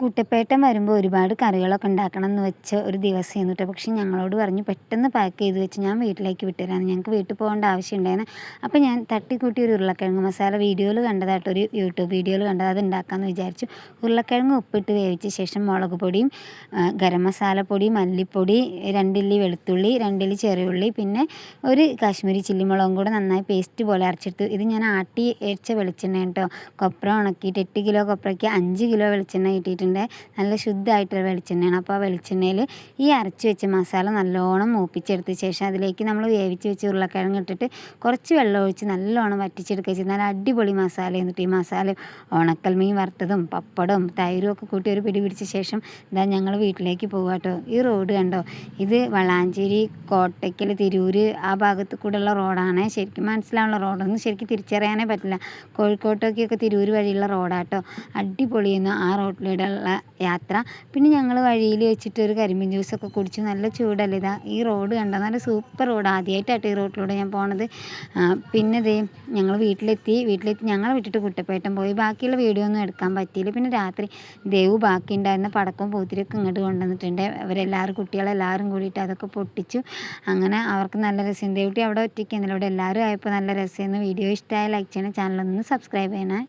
കുട്ടപ്പേട്ടൻ വരുമ്പോൾ ഒരുപാട് കറികളൊക്കെ ഉണ്ടാക്കണം എന്ന് വെച്ച ഒരു ദിവസമായിരുന്നു കേട്ടോ. പക്ഷേ ഞങ്ങളോട് പറഞ്ഞു പെട്ടെന്ന് പാക്ക് ചെയ്ത് വെച്ച് ഞാൻ വീട്ടിലേക്ക് വിട്ടുതരാമെന്ന്. ഞങ്ങൾക്ക് വീട്ടിൽ പോകേണ്ട ആവശ്യമുണ്ടായിരുന്നു. അപ്പോൾ ഞാൻ തട്ടിക്കൂട്ടി ഒരു ഉരുളക്കിഴങ്ങ് മസാല വീഡിയോയിൽ കണ്ടതായിട്ട്, ഒരു യൂട്യൂബ് വീഡിയോയിൽ കണ്ടത്, അത് ഉണ്ടാക്കാമെന്ന് വിചാരിച്ചു. ഉരുളക്കിഴങ്ങ് ഉപ്പിട്ട് വേവിച്ച ശേഷം മുളക് പൊടിയും ഗരം മസാലപ്പൊടി, മല്ലിപ്പൊടി, 2 ഇല്ലി വെളുത്തുള്ളി, 2 ഇല്ലി ചെറിയുള്ളി, പിന്നെ ഒരു കാശ്മീരി ചില്ലി മുളകും കൂടെ നന്നായി പേസ്റ്റ് പോലെ അരച്ചെടുത്തു. ഇത് ഞാൻ ആട്ടി അരച്ച വെളിച്ചെണ്ണ കേട്ടോ. കൊപ്ര ഉണക്കിയിട്ട് 8 കിലോ കൊപ്രയ്ക്ക് 5 കിലോ വെളിച്ചെണ്ണ കിട്ടിയിട്ടുണ്ട്. നല്ല ശുദ്ധമായിട്ടുള്ള വെളിച്ചെണ്ണയാണ്. അപ്പോൾ ആ വെളിച്ചെണ്ണയിൽ ഈ അരച്ച് വെച്ച മസാല നല്ലോണം മൂപ്പിച്ചെടുത്ത ശേഷം അതിലേക്ക് നമ്മൾ വേവിച്ച് വെച്ച് ഉരുളക്കിഴങ്ങ് ഇട്ടിട്ട് കുറച്ച് വെള്ളം ഒഴിച്ച് നല്ലോണം വറ്റിച്ചെടുക്കുക ചെയ്ത് നല്ല അടിപൊളി മസാല. എന്നിട്ട് ഈ മസാല ഉണക്കൽ മീൻ വറുത്തതും പപ്പടവും തൈരും ഒക്കെ കൂട്ടി ഒരു പിടി പിടിച്ച ശേഷം ഇതാ ഞങ്ങൾ വീട്ടിലേക്ക് പോകുക കേട്ടോ. ഈ റോഡ് കണ്ടോ, ഇത് വളാഞ്ചേരി, കോട്ടയ്ക്കൽ, തിരൂർ ആ ഭാഗത്ത് കൂടെയുള്ള റോഡാണ്. ശരിക്കും മനസ്സിലാവുള്ള റോഡൊന്നും ശരിക്കും തിരിച്ചറിയാനേ പറ്റില്ല. കോഴിക്കോട്ടേക്കൊക്കെ തിരൂർ വഴിയുള്ള റോഡാട്ടോ. അടിപൊളിയെന്ന് ആ റോഡിലൂടെ ഉള്ള യാത്ര. പിന്നെ ഞങ്ങൾ വഴിയിൽ വെച്ചിട്ട് ഒരു കരിമ്പിൻ ജ്യൂസൊക്കെ കുടിച്ചു. നല്ല ചൂടല്ലേ. ഇതാ ഈ റോഡ് കണ്ടോ, നല്ല സൂപ്പർ റോഡ്. ആദ്യമായിട്ടാട്ടോ ഈ റോഡിലൂടെ ഞാൻ പോണത്. പിന്നെ ദേ ഞങ്ങൾ വീട്ടിലെത്തി ഞങ്ങളെ വിട്ടിട്ട് കുട്ടപ്പേട്ടൻ പോയി. ബാക്കിയുള്ള വീഡിയോ ഒന്നും എടുക്കാൻ പറ്റിയില്ല. പിന്നെ രാത്രി ദേവു ബാക്കി ഉണ്ടായിരുന്ന പടക്കവും പൂത്തിരിയൊക്കെ ഇങ്ങോട്ട് കൊണ്ടുവന്നിട്ടുണ്ട്. അവരെല്ലാവരും കുട്ടികളെല്ലാവരും കൂടിയിട്ട് അതൊക്കെ പൊട്ടിച്ചു. അങ്ങനെ അവർക്ക് നല്ല രസം. ദേവുട്ടി അവിടെ ഒറ്റയ്ക്ക് എന്നല്ല, ഇവിടെ എല്ലാവരും ആയപ്പോൾ നല്ല രസമായിരുന്നു. വീഡിയോ ഇഷ്ടമായ ലൈക്ക് ചെയ്യണം, ചാനലൊന്ന് സബ്സ്ക്രൈബ് ചെയ്യണേ.